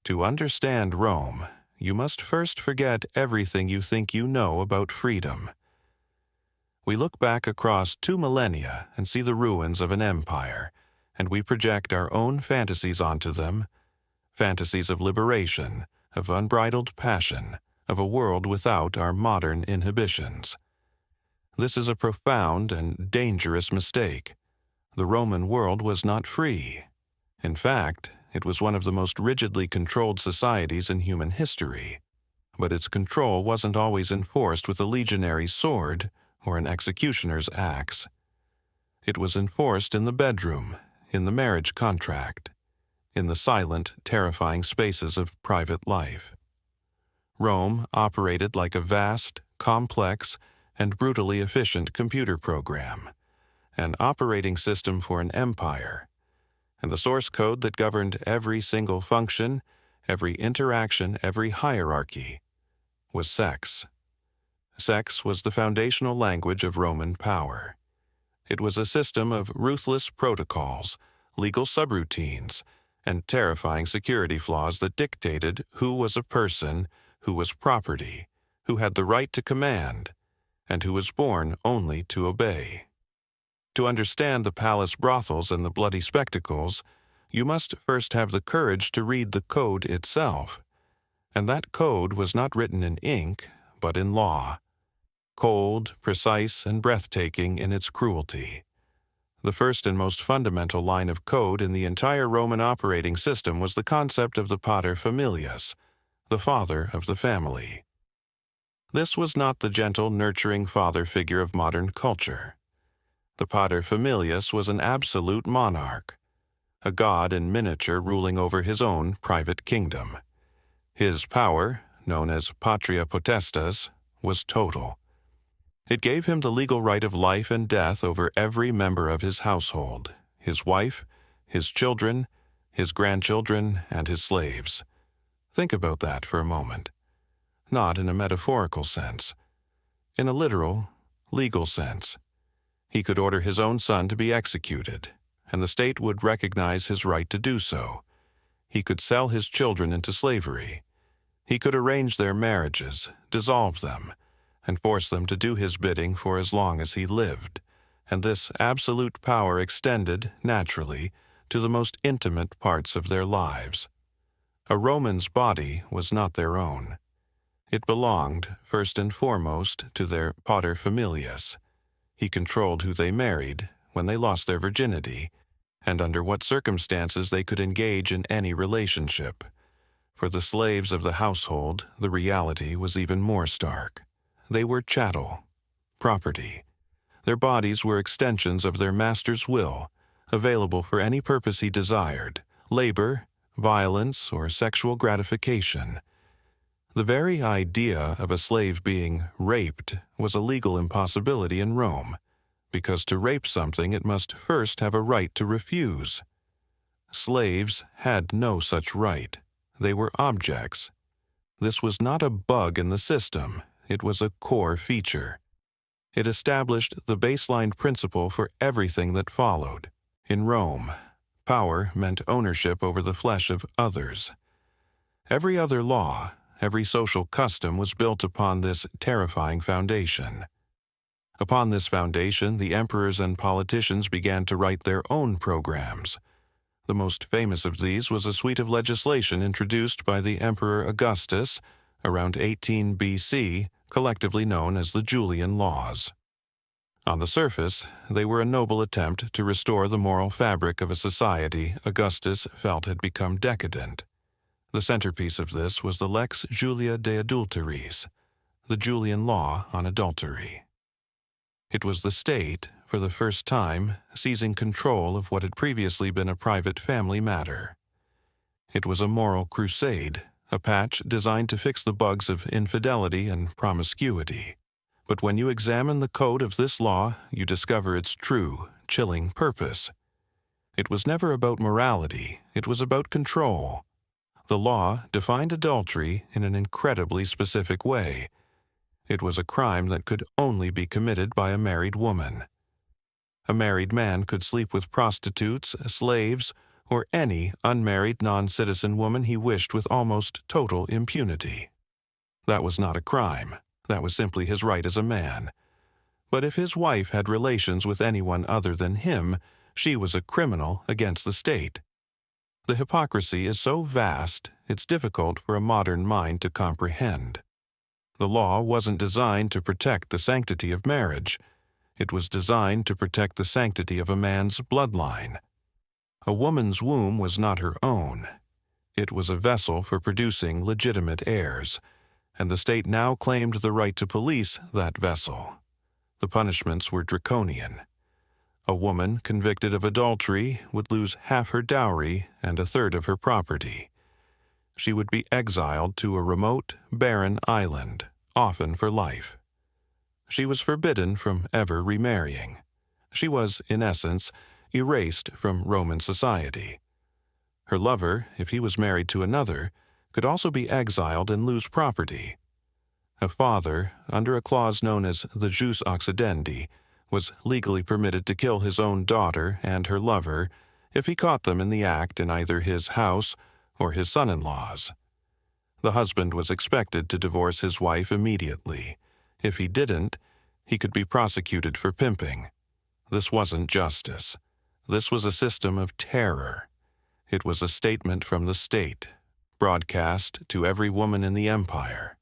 To understand Rome, you must first forget everything you think you know about freedom. We look back across 2 millennia and see the ruins of an empire, and we project our own fantasies onto them, fantasies of liberation, of unbridled passion, of a world without our modern inhibitions. This is a profound and dangerous mistake. The Roman world was not free. In fact, it was one of the most rigidly controlled societies in human history. But its control wasn't always enforced with a legionary's sword or an executioner's axe. It was enforced in the bedroom, in the marriage contract, in the silent, terrifying spaces of private life. Rome operated like a vast, complex, and brutally efficient computer program, an operating system for an empire, and the source code that governed every single function, every interaction, every hierarchy, was sex. Sex was the foundational language of Roman power. It was a system of ruthless protocols, legal subroutines, and terrifying security flaws that dictated who was a person, who was property, who had the right to command, and who was born only to obey. To understand the palace brothels and the bloody spectacles, you must first have the courage to read the code itself. And that code was not written in ink, but in law. Cold, precise, and breathtaking in its cruelty. The first and most fundamental line of code in the entire Roman operating system was the concept of the Pater Familias, the father of the family. This was not the gentle, nurturing father figure of modern culture. The Pater Familias was an absolute monarch, a god in miniature ruling over his own private kingdom. His power, known as patria potestas, was total. It gave him the legal right of life and death over every member of his household, his wife, his children, his grandchildren, and his slaves. Think about that for a moment. Not in a metaphorical sense. In a literal, legal sense. He could order his own son to be executed, and the state would recognize his right to do so. He could sell his children into slavery. He could arrange their marriages, dissolve them, and force them to do his bidding for as long as he lived, and this absolute power extended, naturally, to the most intimate parts of their lives. A Roman's body was not their own. It belonged, first and foremost, to their Pater Familias. He controlled who they married, when they lost their virginity, and under what circumstances they could engage in any relationship. For the slaves of the household, the reality was even more stark. They were chattel, property. Their bodies were extensions of their master's will, available for any purpose he desired, labor, violence, or sexual gratification. The very idea of a slave being raped was a legal impossibility in Rome, because to rape something it must first have a right to refuse. Slaves had no such right. They were objects. This was not a bug in the system, it was a core feature. It established the baseline principle for everything that followed. In Rome, power meant ownership over the flesh of others. Every other law, every social custom was built upon this terrifying foundation. Upon this foundation, the emperors and politicians began to write their own programs. The most famous of these was a suite of legislation introduced by the Emperor Augustus around 18 BC, collectively known as the Julian Laws. On the surface, they were a noble attempt to restore the moral fabric of a society Augustus felt had become decadent. The centerpiece of this was the Lex Julia de Adulteris, the Julian law on adultery. It was the state, for the first time, seizing control of what had previously been a private family matter. It was a moral crusade, a patch designed to fix the bugs of infidelity and promiscuity. But when you examine the code of this law, you discover its true, chilling purpose. It was never about morality, it was about control. The law defined adultery in an incredibly specific way. It was a crime that could only be committed by a married woman. A married man could sleep with prostitutes, slaves, or any unmarried non-citizen woman he wished with almost total impunity. That was not a crime. That was simply his right as a man. But if his wife had relations with anyone other than him, she was a criminal against the state. The hypocrisy is so vast, it's difficult for a modern mind to comprehend. The law wasn't designed to protect the sanctity of marriage. It was designed to protect the sanctity of a man's bloodline. A woman's womb was not her own. It was a vessel for producing legitimate heirs, and the state now claimed the right to police that vessel. The punishments were draconian. A woman convicted of adultery would lose half her dowry and a third of her property. She would be exiled to a remote, barren island, often for life. She was forbidden from ever remarrying. She was, in essence, erased from Roman society. Her lover, if he was married to another, could also be exiled and lose property. A father, under a clause known as the jus occidendi, was legally permitted to kill his own daughter and her lover if he caught them in the act in either his house or his son-in-law's. The husband was expected to divorce his wife immediately. If he didn't, he could be prosecuted for pimping. This wasn't justice. This was a system of terror. It was a statement from the state, broadcast to every woman in the empire.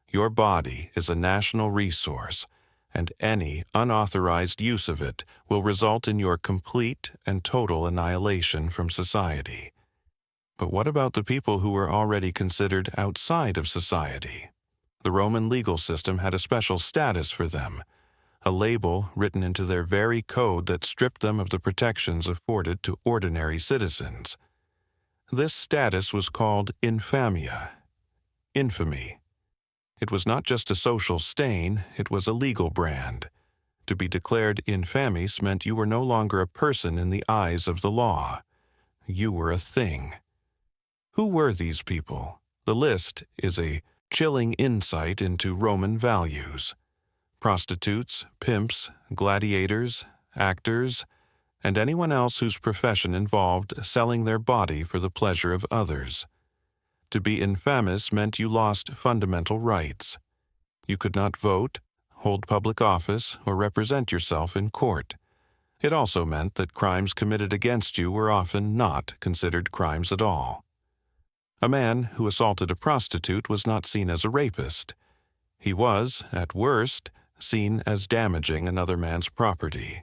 Your body is a national resource, and any unauthorized use of it will result in your complete and total annihilation from society. But what about the people who were already considered outside of society? The Roman legal system had a special status for them, a label written into their very code that stripped them of the protections afforded to ordinary citizens. This status was called infamia, infamy. It was not just a social stain, it was a legal brand. To be declared infames meant you were no longer a person in the eyes of the law. You were a thing. Who were these people? The list is a chilling insight into Roman values. Prostitutes, pimps, gladiators, actors, and anyone else whose profession involved selling their body for the pleasure of others. To be infamous meant you lost fundamental rights. You could not vote, hold public office, or represent yourself in court. It also meant that crimes committed against you were often not considered crimes at all. A man who assaulted a prostitute was not seen as a rapist. He was, at worst, seen as damaging another man's property,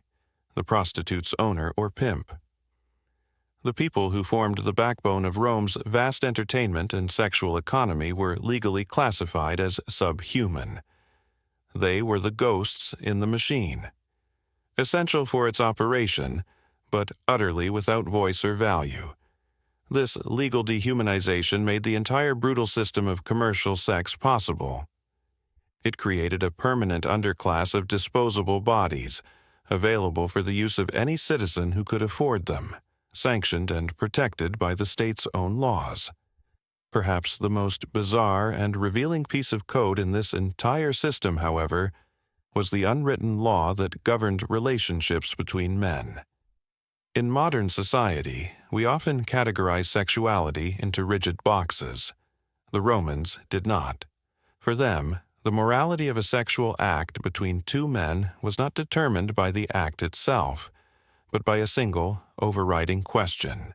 the prostitute's owner or pimp. The people who formed the backbone of Rome's vast entertainment and sexual economy were legally classified as subhuman. They were the ghosts in the machine, essential for its operation, but utterly without voice or value. This legal dehumanization made the entire brutal system of commercial sex possible. It created a permanent underclass of disposable bodies, available for the use of any citizen who could afford them, sanctioned and protected by the state's own laws. Perhaps the most bizarre and revealing piece of code in this entire system, however, was the unwritten law that governed relationships between men. In modern society, we often categorize sexuality into rigid boxes. The Romans did not. For them, the morality of a sexual act between two men was not determined by the act itself, but by a single, overriding question.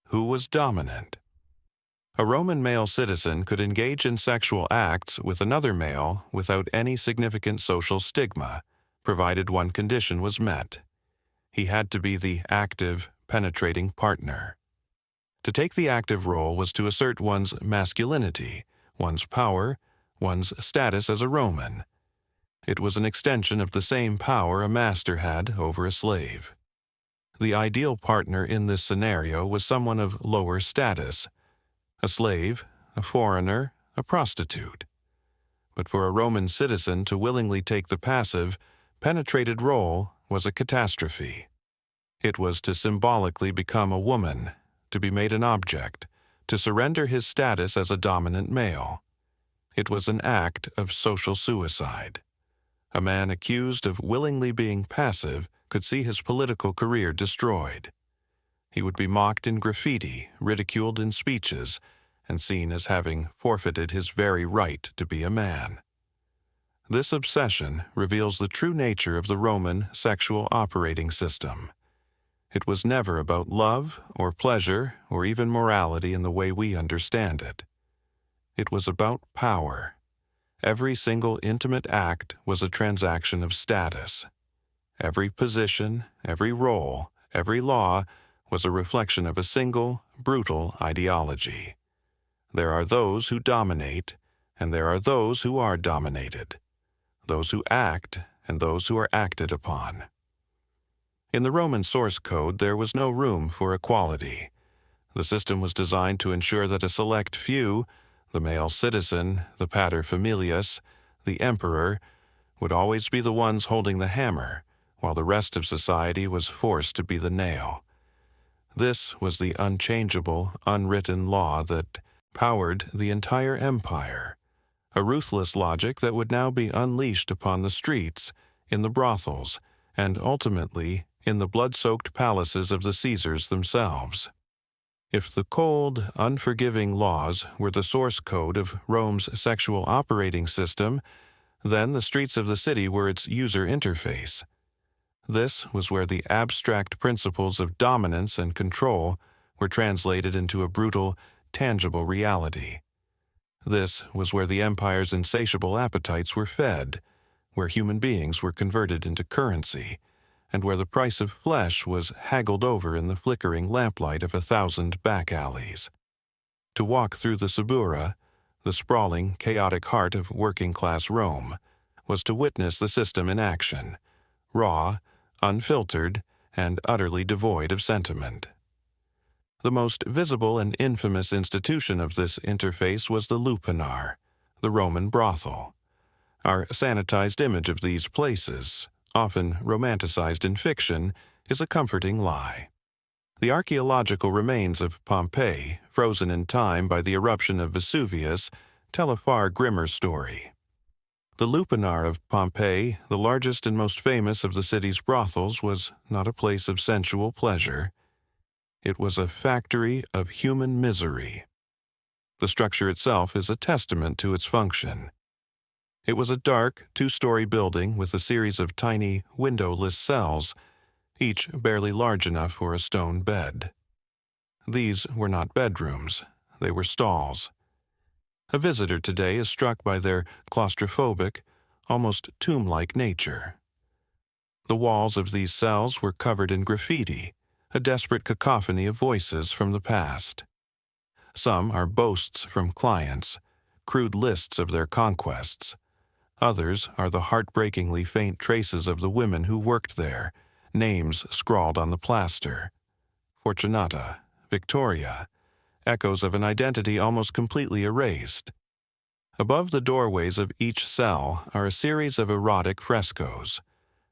Who was dominant? A Roman male citizen could engage in sexual acts with another male without any significant social stigma, provided one condition was met. He had to be the active, penetrating partner. To take the active role was to assert one's masculinity, one's power, one's status as a Roman. It was an extension of the same power a master had over a slave. The ideal partner in this scenario was someone of lower status, a slave, a foreigner, a prostitute. But for a Roman citizen to willingly take the passive, penetrated role was a catastrophe. It was to symbolically become a woman, to be made an object, to surrender his status as a dominant male. It was an act of social suicide. A man accused of willingly being passive could see his political career destroyed. He would be mocked in graffiti, ridiculed in speeches, and seen as having forfeited his very right to be a man. This obsession reveals the true nature of the Roman sexual operating system. It was never about love or pleasure or even morality in the way we understand it. It was about power. Every single intimate act was a transaction of status. Every position, every role, every law was a reflection of a single, brutal ideology. There are those who dominate, and there are those who are dominated, those who act, and those who are acted upon. In the Roman source code, there was no room for equality. The system was designed to ensure that a select few, the male citizen, the Pater Familias, the emperor, would always be the ones holding the hammer, while the rest of society was forced to be the nail. This was the unchangeable, unwritten law that powered the entire empire, a ruthless logic that would now be unleashed upon the streets, in the brothels, and ultimately in the blood-soaked palaces of the Caesars themselves. If the cold, unforgiving laws were the source code of Rome's sexual operating system, then the streets of the city were its user interface. This was where the abstract principles of dominance and control were translated into a brutal, tangible reality. This was where the empire's insatiable appetites were fed, where human beings were converted into currency, and where the price of flesh was haggled over in the flickering lamplight of 1,000 back alleys. To walk through the Suburra, the sprawling, chaotic heart of working-class Rome, was to witness the system in action, raw, unfiltered, and utterly devoid of sentiment. The most visible and infamous institution of this interface was the lupanar, the Roman brothel. Our sanitized image of these places, often romanticized in fiction, is a comforting lie. The archaeological remains of Pompeii, frozen in time by the eruption of Vesuvius, tell a far grimmer story. The lupanar of Pompeii, the largest and most famous of the city's brothels, was not a place of sensual pleasure. It was a factory of human misery. The structure itself is a testament to its function. It was a dark, two-story building with a series of tiny, windowless cells, each barely large enough for a stone bed. These were not bedrooms, they were stalls. A visitor today is struck by their claustrophobic, almost tomb-like nature. The walls of these cells were covered in graffiti, a desperate cacophony of voices from the past. Some are boasts from clients, crude lists of their conquests. Others are the heartbreakingly faint traces of the women who worked there, names scrawled on the plaster. Fortunata, Victoria, echoes of an identity almost completely erased. Above the doorways of each cell are a series of erotic frescoes.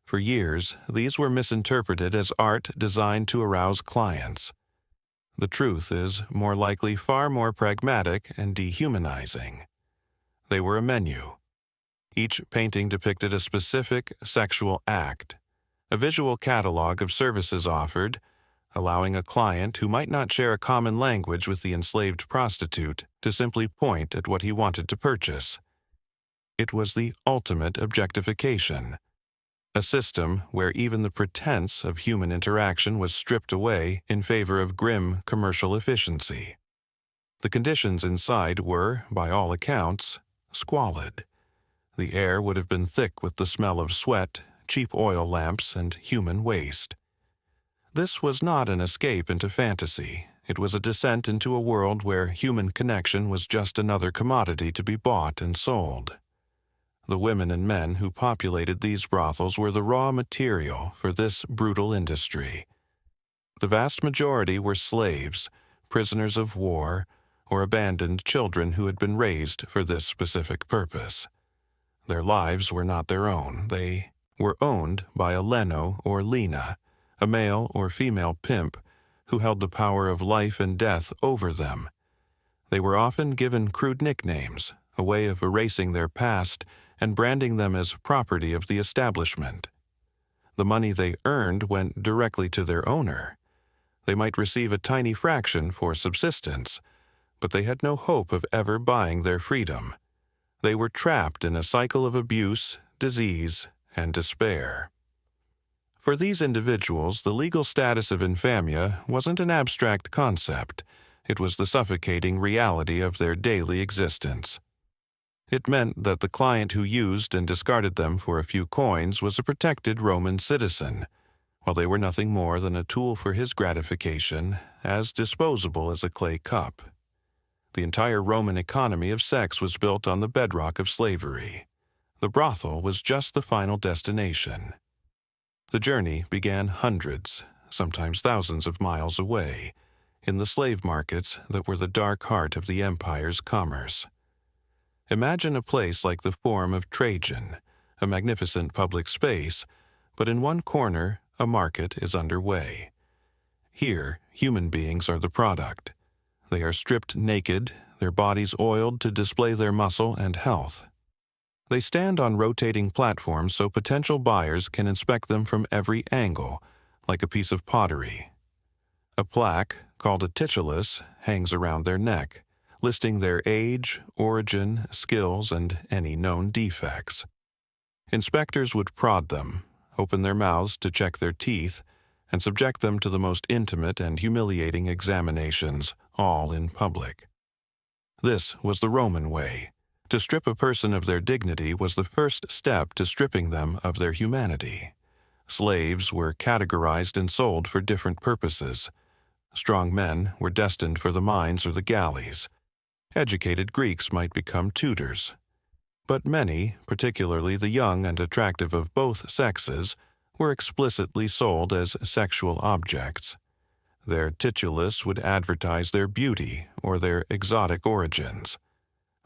For years, these were misinterpreted as art designed to arouse clients. The truth is more likely far more pragmatic and dehumanizing. They were a menu. Each painting depicted a specific sexual act, a visual catalog of services offered, allowing a client who might not share a common language with the enslaved prostitute to simply point at what he wanted to purchase. It was the ultimate objectification, a system where even the pretense of human interaction was stripped away in favor of grim commercial efficiency. The conditions inside were, by all accounts, squalid. The air would have been thick with the smell of sweat, cheap oil lamps, and human waste. This was not an escape into fantasy. It was a descent into a world where human connection was just another commodity to be bought and sold. The women and men who populated these brothels were the raw material for this brutal industry. The vast majority were slaves, prisoners of war, or abandoned children who had been raised for this specific purpose. Their lives were not their own. They were owned by a Leno or Lena, a male or female pimp who held the power of life and death over them. They were often given crude nicknames, a way of erasing their past and branding them as property of the establishment. The money they earned went directly to their owner. They might receive a tiny fraction for subsistence, but they had no hope of ever buying their freedom. They were trapped in a cycle of abuse, disease, and despair. For these individuals, the legal status of infamia wasn't an abstract concept. It was the suffocating reality of their daily existence. It meant that the client who used and discarded them for a few coins was a protected Roman citizen, while they were nothing more than a tool for his gratification, as disposable as a clay cup. The entire Roman economy of sex was built on the bedrock of slavery. The brothel was just the final destination. The journey began hundreds, sometimes thousands of miles away, in the slave markets that were the dark heart of the empire's commerce. Imagine a place like the Forum of Trajan, a magnificent public space, but in one corner, a market is underway. Here, human beings are the product. They are stripped naked, their bodies oiled to display their muscle and health. They stand on rotating platforms so potential buyers can inspect them from every angle, like a piece of pottery. A plaque, called a titulus, hangs around their neck, listing their age, origin, skills, and any known defects. Inspectors would prod them, open their mouths to check their teeth, and subject them to the most intimate and humiliating examinations, all in public. This was the Roman way. To strip a person of their dignity was the first step to stripping them of their humanity. Slaves were categorized and sold for different purposes. Strong men were destined for the mines or the galleys. Educated Greeks might become tutors. But many, particularly the young and attractive of both sexes, were explicitly sold as sexual objects. Their titulus would advertise their beauty or their exotic origins.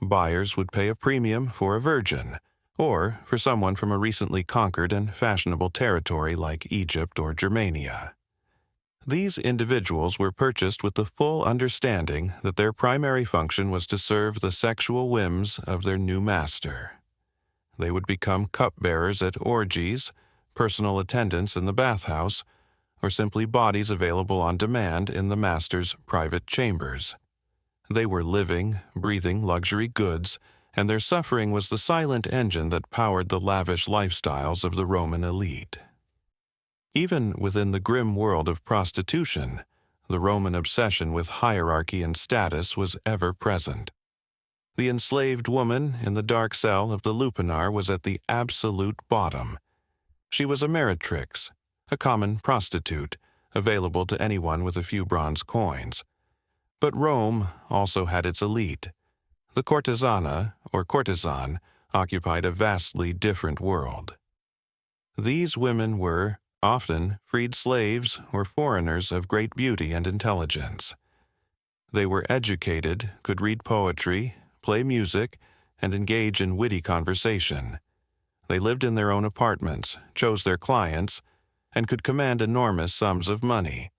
Buyers would pay a premium for a virgin, or for someone from a recently conquered and fashionable territory like Egypt or Germania. These individuals were purchased with the full understanding that their primary function was to serve the sexual whims of their new master. They would become cupbearers at orgies, personal attendants in the bathhouse, or simply bodies available on demand in the master's private chambers. They were living, breathing luxury goods, and their suffering was the silent engine that powered the lavish lifestyles of the Roman elite. Even within the grim world of prostitution, the Roman obsession with hierarchy and status was ever present. The enslaved woman in the dark cell of the lupanar was at the absolute bottom. She was a meretrix, a common prostitute, available to anyone with a few bronze coins. But Rome also had its elite. The courtesana, or courtesan, occupied a vastly different world. These women were, often, freed slaves or foreigners of great beauty and intelligence. They were educated, could read poetry, play music, and engage in witty conversation. They lived in their own apartments, chose their clients, and could command enormous sums of money.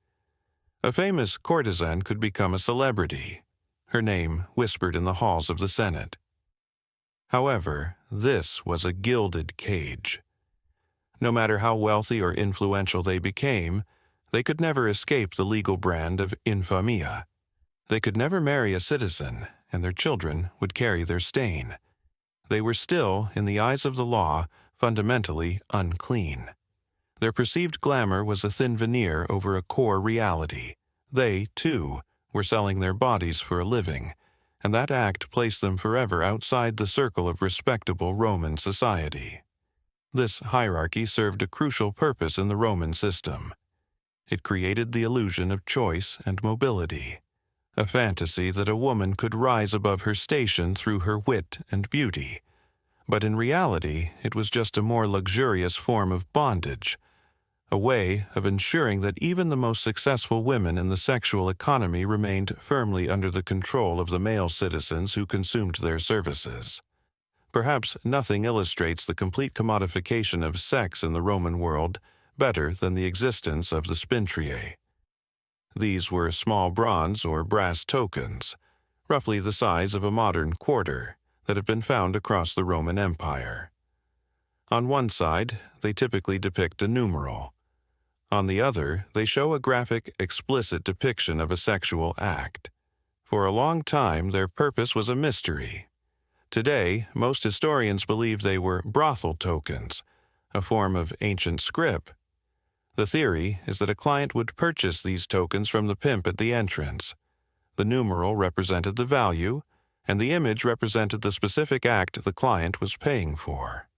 A famous courtesan could become a celebrity, her name whispered in the halls of the Senate. However, this was a gilded cage. No matter how wealthy or influential they became, they could never escape the legal brand of infamia. They could never marry a citizen, and their children would carry their stain. They were still, in the eyes of the law, fundamentally unclean. Their perceived glamour was a thin veneer over a core reality. They, too, were selling their bodies for a living, and that act placed them forever outside the circle of respectable Roman society. This hierarchy served a crucial purpose in the Roman system. It created the illusion of choice and mobility, a fantasy that a woman could rise above her station through her wit and beauty. But in reality, it was just a more luxurious form of bondage, a way of ensuring that even the most successful women in the sexual economy remained firmly under the control of the male citizens who consumed their services. Perhaps nothing illustrates the complete commodification of sex in the Roman world better than the existence of the spintriae. These were small bronze or brass tokens, roughly the size of a modern quarter, that have been found across the Roman Empire. On one side, they typically depict a numeral. On the other, they show a graphic, explicit depiction of a sexual act. For a long time, their purpose was a mystery. Today, most historians believe they were brothel tokens, a form of ancient scrip. The theory is that a client would purchase these tokens from the pimp at the entrance. The numeral represented the value, and the image represented the specific act the client was paying for.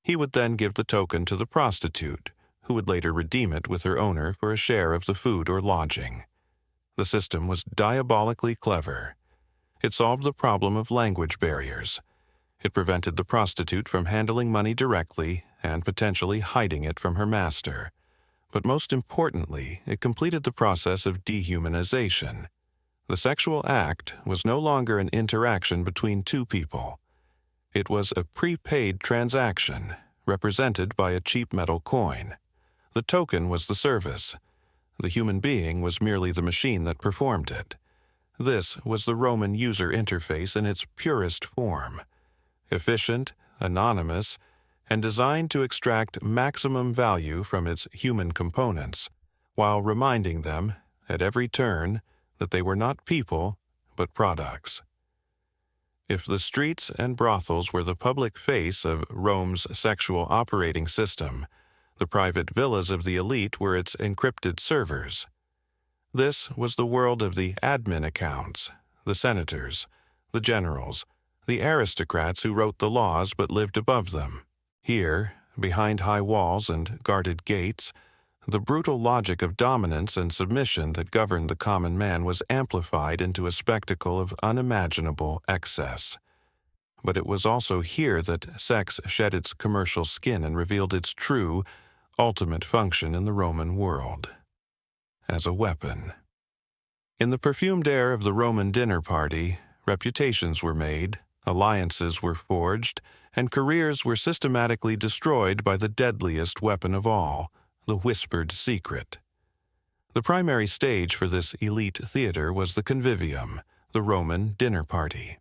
He would then give the token to the prostitute, who would later redeem it with her owner for a share of the food or lodging. The system was diabolically clever. It solved the problem of language barriers. It prevented the prostitute from handling money directly and potentially hiding it from her master. But most importantly, it completed the process of dehumanization. The sexual act was no longer an interaction between two people. It was a prepaid transaction, represented by a cheap metal coin. The token was the service. The human being was merely the machine that performed it. This was the Roman user interface in its purest form. Efficient, anonymous, and designed to extract maximum value from its human components, while reminding them, at every turn, that they were not people, but products. If the streets and brothels were the public face of Rome's sexual operating system, the private villas of the elite were its encrypted servers. This was the world of the admin accounts, the senators, the generals, the aristocrats who wrote the laws but lived above them. Here, behind high walls and guarded gates, the brutal logic of dominance and submission that governed the common man was amplified into a spectacle of unimaginable excess. But it was also here that sex shed its commercial skin and revealed its true, ultimate function in the Roman world: as a weapon. In the perfumed air of the Roman dinner party, reputations were made, alliances were forged, and careers were systematically destroyed by the deadliest weapon of all, the whispered secret. The primary stage for this elite theater was the convivium, the Roman dinner party.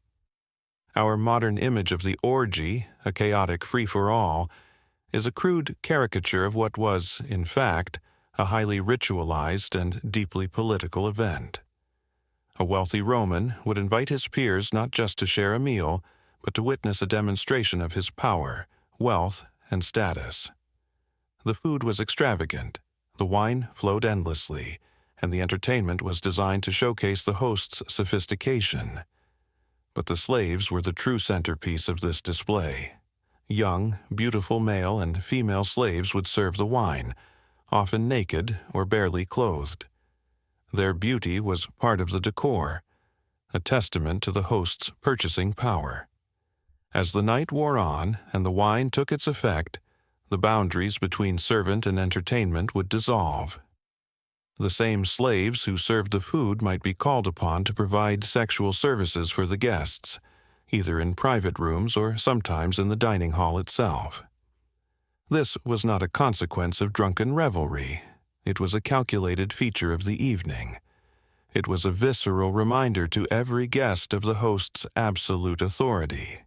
Our modern image of the orgy, a chaotic free-for-all, is a crude caricature of what was, in fact, a highly ritualized and deeply political event. A wealthy Roman would invite his peers not just to share a meal, but to witness a demonstration of his power, wealth, and status. The food was extravagant, the wine flowed endlessly, and the entertainment was designed to showcase the host's sophistication. But the slaves were the true centerpiece of this display. Young, beautiful male and female slaves would serve the wine, often naked or barely clothed. Their beauty was part of the decor, a testament to the host's purchasing power. As the night wore on and the wine took its effect, the boundaries between servant and entertainment would dissolve. The same slaves who served the food might be called upon to provide sexual services for the guests, either in private rooms or sometimes in the dining hall itself. This was not a consequence of drunken revelry. It was a calculated feature of the evening. It was a visceral reminder to every guest of the host's absolute authority.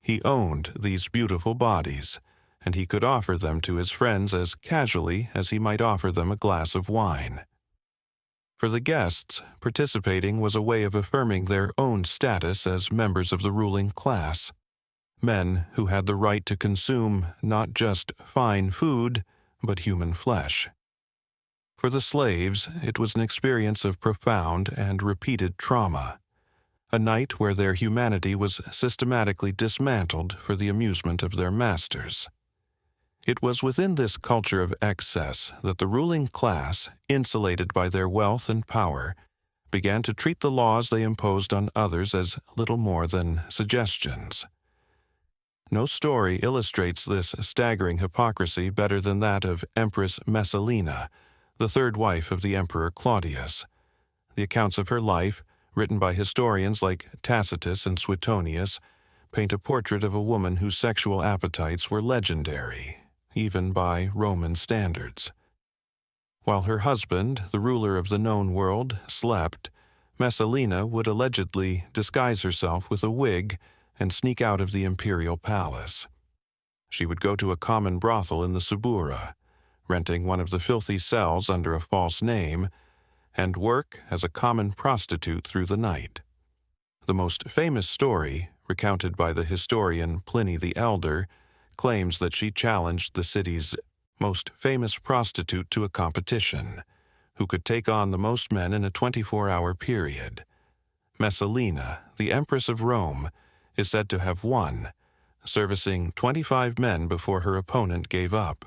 He owned these beautiful bodies, and he could offer them to his friends as casually as he might offer them a glass of wine. For the guests, participating was a way of affirming their own status as members of the ruling class, men who had the right to consume not just fine food, but human flesh. For the slaves, it was an experience of profound and repeated trauma, a night where their humanity was systematically dismantled for the amusement of their masters. It was within this culture of excess that the ruling class, insulated by their wealth and power, began to treat the laws they imposed on others as little more than suggestions. No story illustrates this staggering hypocrisy better than that of Empress Messalina, the third wife of the Emperor Claudius. The accounts of her life, written by historians like Tacitus and Suetonius, paint a portrait of a woman whose sexual appetites were legendary, even by Roman standards. While her husband, the ruler of the known world, slept, Messalina would allegedly disguise herself with a wig and sneak out of the imperial palace. She would go to a common brothel in the Subura, renting one of the filthy cells under a false name, and work as a common prostitute through the night. The most famous story, recounted by the historian Pliny the Elder, claims that she challenged the city's most famous prostitute to a competition, who could take on the most men in a 24-hour period. Messalina, the Empress of Rome, is said to have won, servicing 25 men before her opponent gave up.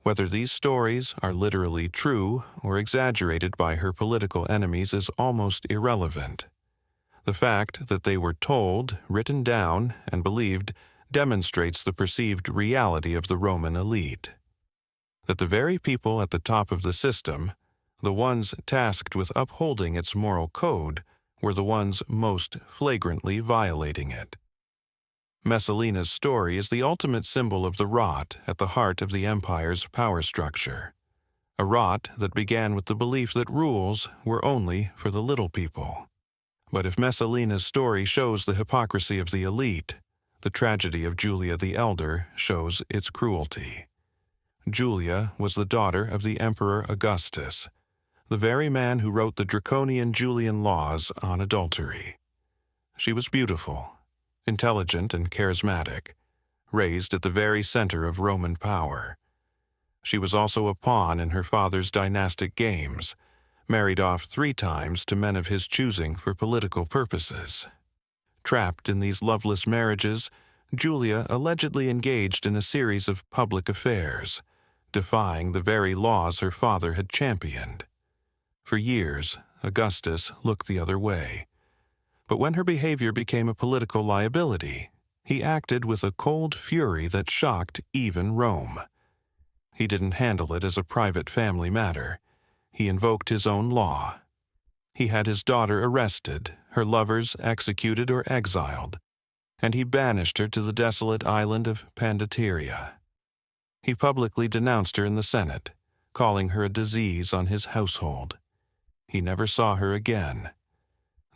Whether these stories are literally true or exaggerated by her political enemies is almost irrelevant. The fact that they were told, written down, and believed demonstrates the perceived reality of the Roman elite. That the very people at the top of the system, the ones tasked with upholding its moral code, were the ones most flagrantly violating it. Messalina's story is the ultimate symbol of the rot at the heart of the empire's power structure, a rot that began with the belief that rules were only for the little people. But if Messalina's story shows the hypocrisy of the elite, the tragedy of Julia the Elder shows its cruelty. Julia was the daughter of the Emperor Augustus, the very man who wrote the draconian Julian laws on adultery. She was beautiful, intelligent and charismatic, raised at the very center of Roman power. She was also a pawn in her father's dynastic games, married off 3 times to men of his choosing for political purposes. Trapped in these loveless marriages, Julia allegedly engaged in a series of public affairs, defying the very laws her father had championed. For years, Augustus looked the other way. But when her behavior became a political liability, he acted with a cold fury that shocked even Rome. He didn't handle it as a private family matter. He invoked his own law. He had his daughter arrested, her lovers executed or exiled, and he banished her to the desolate island of Pandateria. He publicly denounced her in the Senate, calling her a disease on his household. He never saw her again.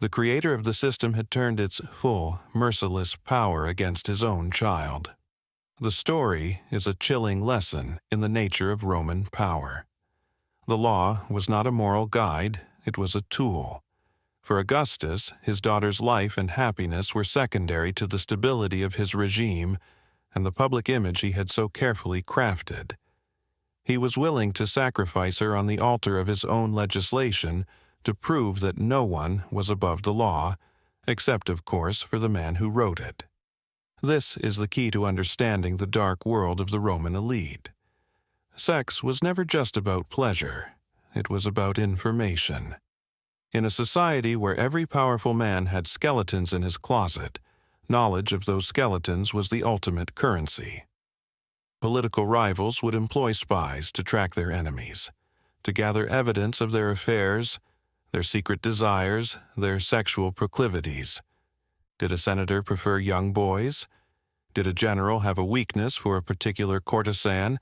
The creator of the system had turned its full, merciless power against his own child. The story is a chilling lesson in the nature of Roman power. The law was not a moral guide, it was a tool. For Augustus, his daughter's life and happiness were secondary to the stability of his regime and the public image he had so carefully crafted. He was willing to sacrifice her on the altar of his own legislation to prove that no one was above the law, except, of course, for the man who wrote it. This is the key to understanding the dark world of the Roman elite. Sex was never just about pleasure, it was about information. In a society where every powerful man had skeletons in his closet, knowledge of those skeletons was the ultimate currency. Political rivals would employ spies to track their enemies, to gather evidence of their affairs, their secret desires, their sexual proclivities. Did a senator prefer young boys? Did a general have a weakness for a particular courtesan?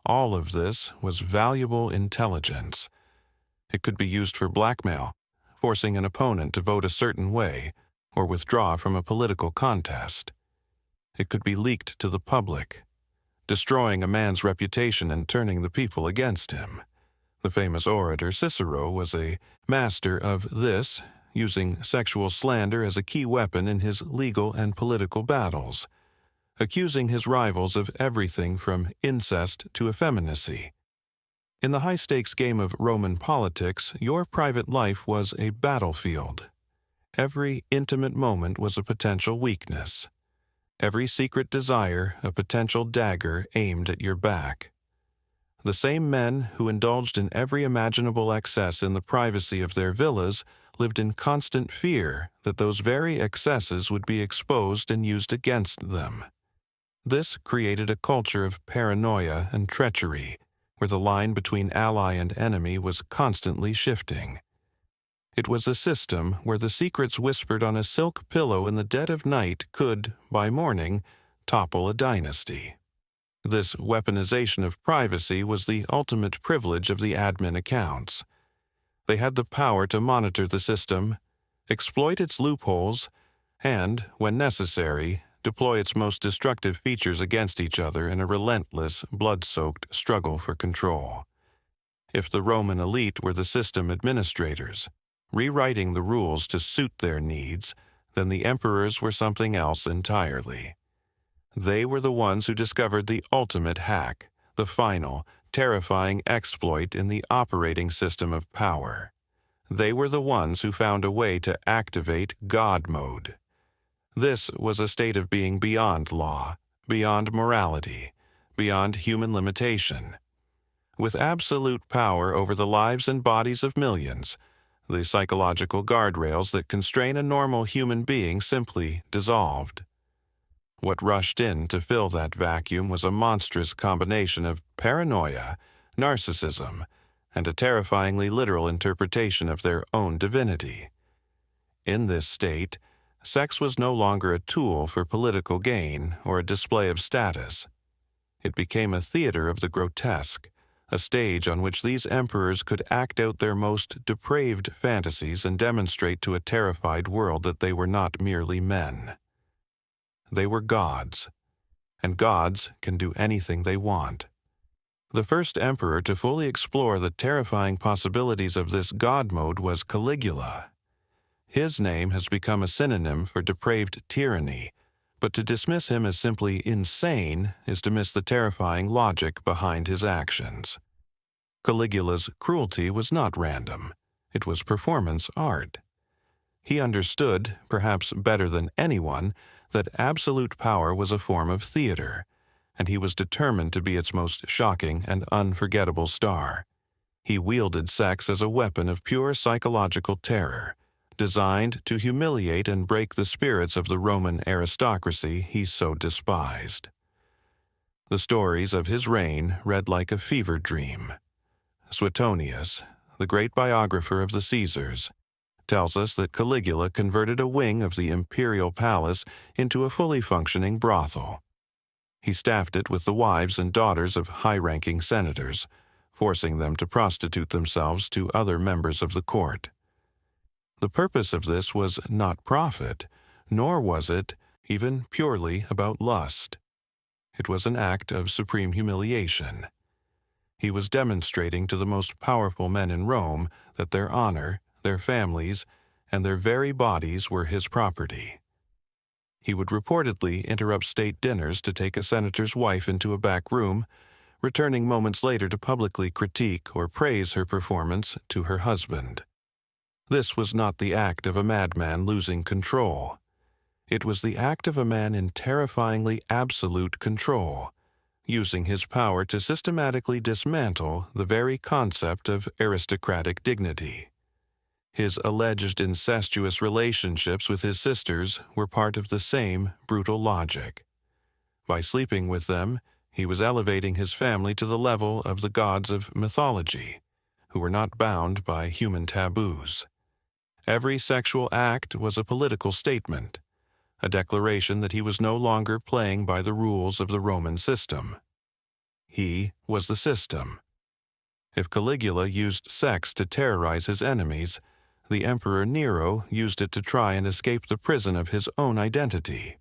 All of this was valuable intelligence. It could be used for blackmail, forcing an opponent to vote a certain way or withdraw from a political contest. It could be leaked to the public, destroying a man's reputation and turning the people against him. The famous orator Cicero was a master of this, using sexual slander as a key weapon in his legal and political battles, accusing his rivals of everything from incest to effeminacy. In the high-stakes game of Roman politics, your private life was a battlefield. Every intimate moment was a potential weakness. Every secret desire a potential dagger aimed at your back. The same men who indulged in every imaginable excess in the privacy of their villas lived in constant fear that those very excesses would be exposed and used against them. This created a culture of paranoia and treachery, where the line between ally and enemy was constantly shifting. It was a system where the secrets whispered on a silk pillow in the dead of night could, by morning, topple a dynasty. This weaponization of privacy was the ultimate privilege of the admin accounts. They had the power to monitor the system, exploit its loopholes, and, when necessary, deploy its most destructive features against each other in a relentless, blood-soaked struggle for control. If the Roman elite were the system administrators, rewriting the rules to suit their needs, then the emperors were something else entirely. They were the ones who discovered the ultimate hack, the final, terrifying exploit in the operating system of power. They were the ones who found a way to activate God mode. This was a state of being beyond law, beyond morality, beyond human limitation. With absolute power over the lives and bodies of millions, the psychological guardrails that constrain a normal human being simply dissolved. What rushed in to fill that vacuum was a monstrous combination of paranoia, narcissism, and a terrifyingly literal interpretation of their own divinity. In this state, sex was no longer a tool for political gain or a display of status. It became a theater of the grotesque, a stage on which these emperors could act out their most depraved fantasies and demonstrate to a terrified world that they were not merely men. They were gods, and gods can do anything they want. The first emperor to fully explore the terrifying possibilities of this god mode was Caligula. His name has become a synonym for depraved tyranny, but to dismiss him as simply insane is to miss the terrifying logic behind his actions. Caligula's cruelty was not random. It was performance art. He understood, perhaps better than anyone, that absolute power was a form of theater, and he was determined to be its most shocking and unforgettable star. He wielded sex as a weapon of pure psychological terror, designed to humiliate and break the spirits of the Roman aristocracy he so despised. The stories of his reign read like a fever dream. Suetonius, the great biographer of the Caesars, tells us that Caligula converted a wing of the imperial palace into a fully functioning brothel. He staffed it with the wives and daughters of high-ranking senators, forcing them to prostitute themselves to other members of the court. The purpose of this was not profit, nor was it even purely about lust. It was an act of supreme humiliation. He was demonstrating to the most powerful men in Rome that their honor, their families, and their very bodies were his property. He would reportedly interrupt state dinners to take a senator's wife into a back room, returning moments later to publicly critique or praise her performance to her husband. This was not the act of a madman losing control. It was the act of a man in terrifyingly absolute control, using his power to systematically dismantle the very concept of aristocratic dignity. His alleged incestuous relationships with his sisters were part of the same brutal logic. By sleeping with them, he was elevating his family to the level of the gods of mythology, who were not bound by human taboos. Every sexual act was a political statement, a declaration that he was no longer playing by the rules of the Roman system. He was the system. If Caligula used sex to terrorize his enemies, the Emperor Nero used it to try and escape the prison of his own identity.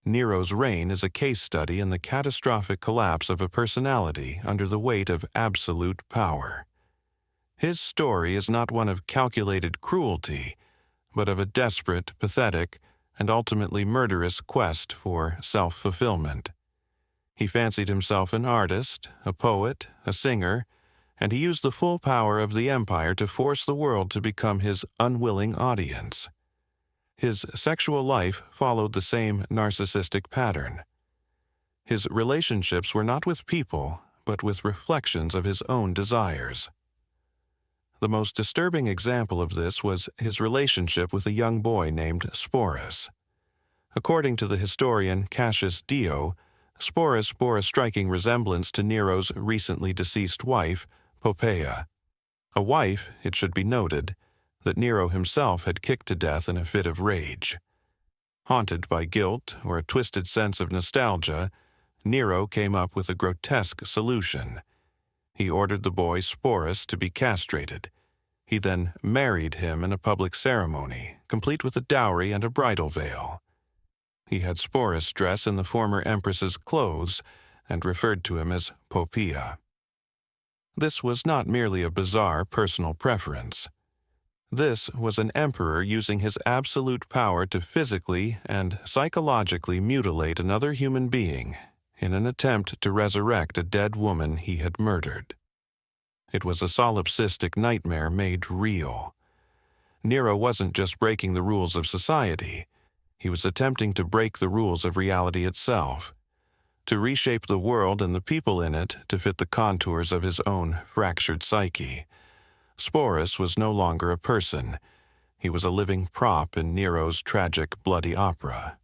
Nero's reign is a case study in the catastrophic collapse of a personality under the weight of absolute power. His story is not one of calculated cruelty, but of a desperate, pathetic, and ultimately murderous quest for self-fulfillment. He fancied himself an artist, a poet, a singer, and he used the full power of the empire to force the world to become his unwilling audience. His sexual life followed the same narcissistic pattern. His relationships were not with people, but with reflections of his own desires. The most disturbing example of this was his relationship with a young boy named Sporus. According to the historian Cassius Dio, Sporus bore a striking resemblance to Nero's recently deceased wife, Poppaea. A wife, it should be noted, that Nero himself had kicked to death in a fit of rage. Haunted by guilt or a twisted sense of nostalgia, Nero came up with a grotesque solution. He ordered the boy Sporus to be castrated. He then married him in a public ceremony, complete with a dowry and a bridal veil. He had Sporus dress in the former empress's clothes and referred to him as Poppaea. This was not merely a bizarre personal preference. This was an emperor using his absolute power to physically and psychologically mutilate another human being in an attempt to resurrect a dead woman he had murdered. It was a solipsistic nightmare made real. Nero wasn't just breaking the rules of society. He was attempting to break the rules of reality itself, to reshape the world and the people in it to fit the contours of his own fractured psyche. Sporus was no longer a person. He was a living prop in Nero's tragic, bloody opera.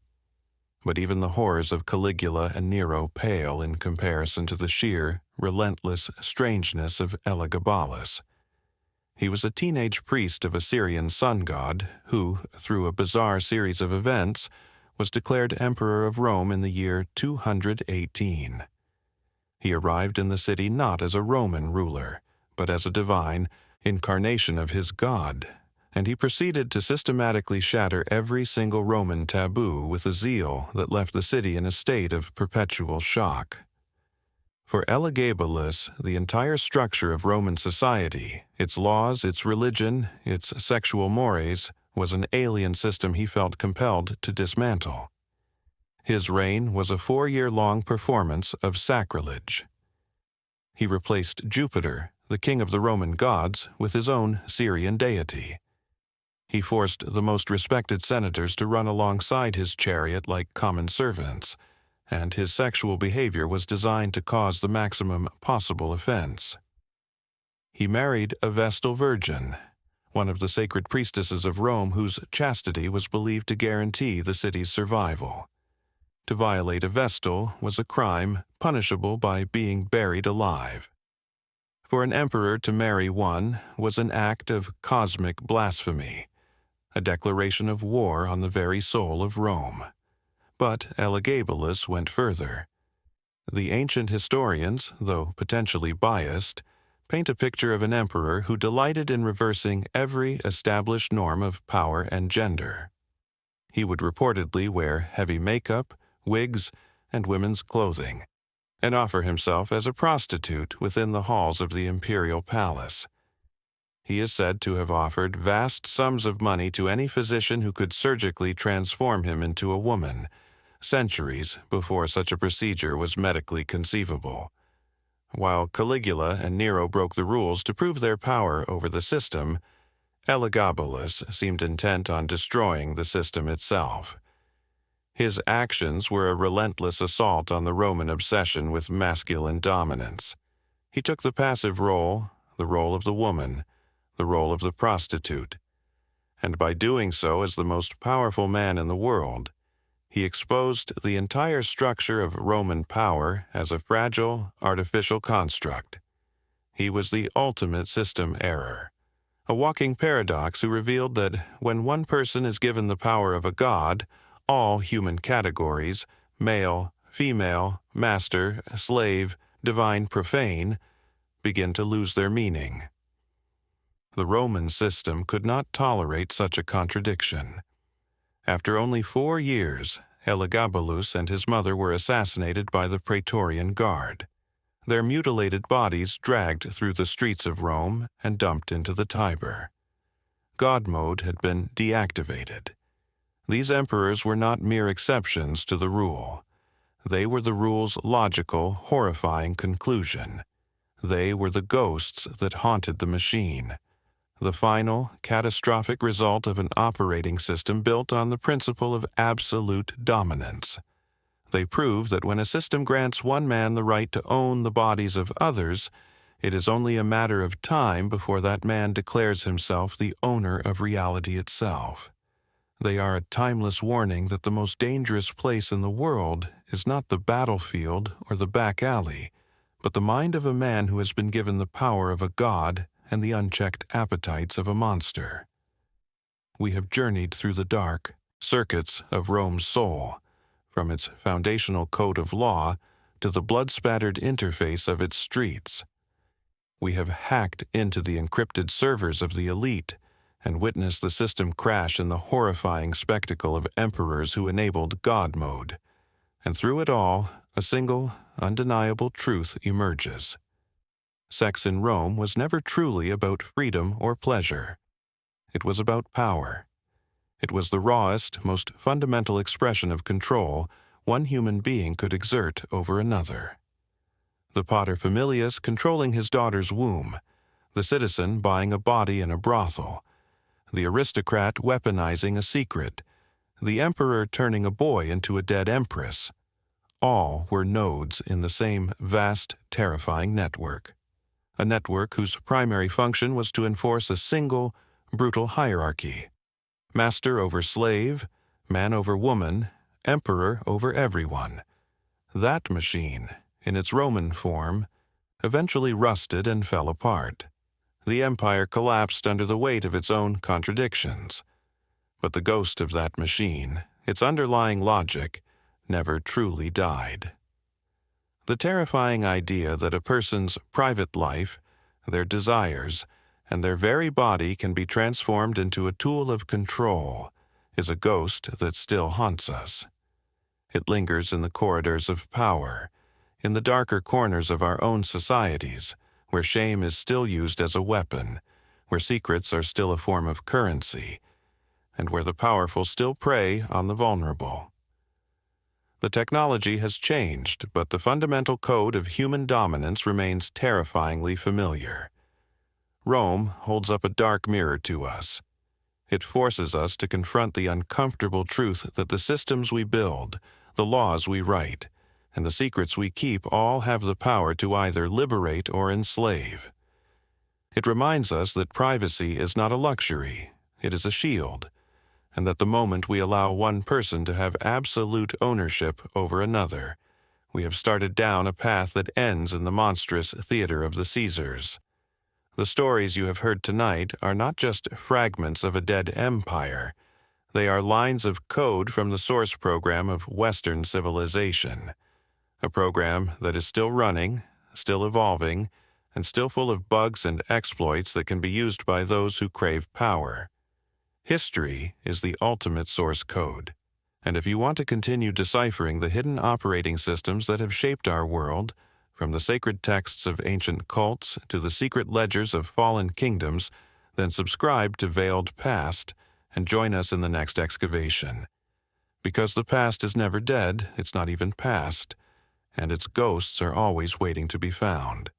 But even the horrors of Caligula and Nero pale in comparison to the sheer, relentless strangeness of Elagabalus. He was a teenage priest of a Syrian sun god who, through a bizarre series of events, was declared emperor of Rome in the year 218. He arrived in the city not as a Roman ruler, but as a divine incarnation of his god, and he proceeded to systematically shatter every single Roman taboo with a zeal that left the city in a state of perpetual shock. For Elagabalus, the entire structure of Roman society, its laws, its religion, its sexual mores, was an alien system he felt compelled to dismantle. His reign was a 4-year-long performance of sacrilege. He replaced Jupiter, the king of the Roman gods, with his own Syrian deity. He forced the most respected senators to run alongside his chariot like common servants, and his sexual behavior was designed to cause the maximum possible offense. He married a Vestal virgin, one of the sacred priestesses of Rome whose chastity was believed to guarantee the city's survival. To violate a Vestal was a crime punishable by being buried alive. For an emperor to marry one was an act of cosmic blasphemy, a declaration of war on the very soul of Rome. But Elagabalus went further. The ancient historians, though potentially biased, paint a picture of an emperor who delighted in reversing every established norm of power and gender. He would reportedly wear heavy makeup, wigs, and women's clothing, and offer himself as a prostitute within the halls of the imperial palace. He is said to have offered vast sums of money to any physician who could surgically transform him into a woman, centuries before such a procedure was medically conceivable. While Caligula and Nero broke the rules to prove their power over the system, Elagabalus seemed intent on destroying the system itself. His actions were a relentless assault on the Roman obsession with masculine dominance. He took the passive role, the role of the woman, the role of the prostitute, and by doing so as the most powerful man in the world, he exposed the entire structure of Roman power as a fragile, artificial construct. He was the ultimate system error, a walking paradox who revealed that when one person is given the power of a god, all human categories, male, female, master, slave, divine, profane, begin to lose their meaning. The Roman system could not tolerate such a contradiction. After only 4 years, Elagabalus and his mother were assassinated by the Praetorian Guard, their mutilated bodies dragged through the streets of Rome and dumped into the Tiber. God mode had been deactivated. These emperors were not mere exceptions to the rule. They were the rule's logical, horrifying conclusion. They were the ghosts that haunted the machine, the final, catastrophic result of an operating system built on the principle of absolute dominance. They prove that when a system grants one man the right to own the bodies of others, it is only a matter of time before that man declares himself the owner of reality itself. They are a timeless warning that the most dangerous place in the world is not the battlefield or the back alley, but the mind of a man who has been given the power of a god and the unchecked appetites of a monster. We have journeyed through the dark circuits of Rome's soul, from its foundational code of law to the blood-spattered interface of its streets. We have hacked into the encrypted servers of the elite and witness the system crash in the horrifying spectacle of emperors who enabled God mode. And through it all, a single, undeniable truth emerges. Sex in Rome was never truly about freedom or pleasure. It was about power. It was the rawest, most fundamental expression of control one human being could exert over another. The Pater Familias controlling his daughter's womb, the citizen buying a body in a brothel, the aristocrat weaponizing a secret, the emperor turning a boy into a dead empress. All were nodes in the same vast, terrifying network. A network whose primary function was to enforce a single, brutal hierarchy. Master over slave, man over woman, emperor over everyone. That machine, in its Roman form, eventually rusted and fell apart. The empire collapsed under the weight of its own contradictions. But the ghost of that machine, its underlying logic, never truly died. The terrifying idea that a person's private life, their desires, and their very body can be transformed into a tool of control is a ghost that still haunts us. It lingers in the corridors of power, in the darker corners of our own societies, where shame is still used as a weapon, where secrets are still a form of currency, and where the powerful still prey on the vulnerable. The technology has changed, but the fundamental code of human dominance remains terrifyingly familiar. Rome holds up a dark mirror to us. It forces us to confront the uncomfortable truth that the systems we build, the laws we write, and the secrets we keep all have the power to either liberate or enslave. It reminds us that privacy is not a luxury, it is a shield, and that the moment we allow one person to have absolute ownership over another, we have started down a path that ends in the monstrous theater of the Caesars. The stories you have heard tonight are not just fragments of a dead empire. They are lines of code from the source program of Western civilization, a program that is still running, still evolving, and still full of bugs and exploits that can be used by those who crave power. History is the ultimate source code, and if you want to continue deciphering the hidden operating systems that have shaped our world, from the sacred texts of ancient cults to the secret ledgers of fallen kingdoms, then subscribe to Veiled Past and join us in the next excavation. Because the past is never dead, it's not even past, and its ghosts are always waiting to be found.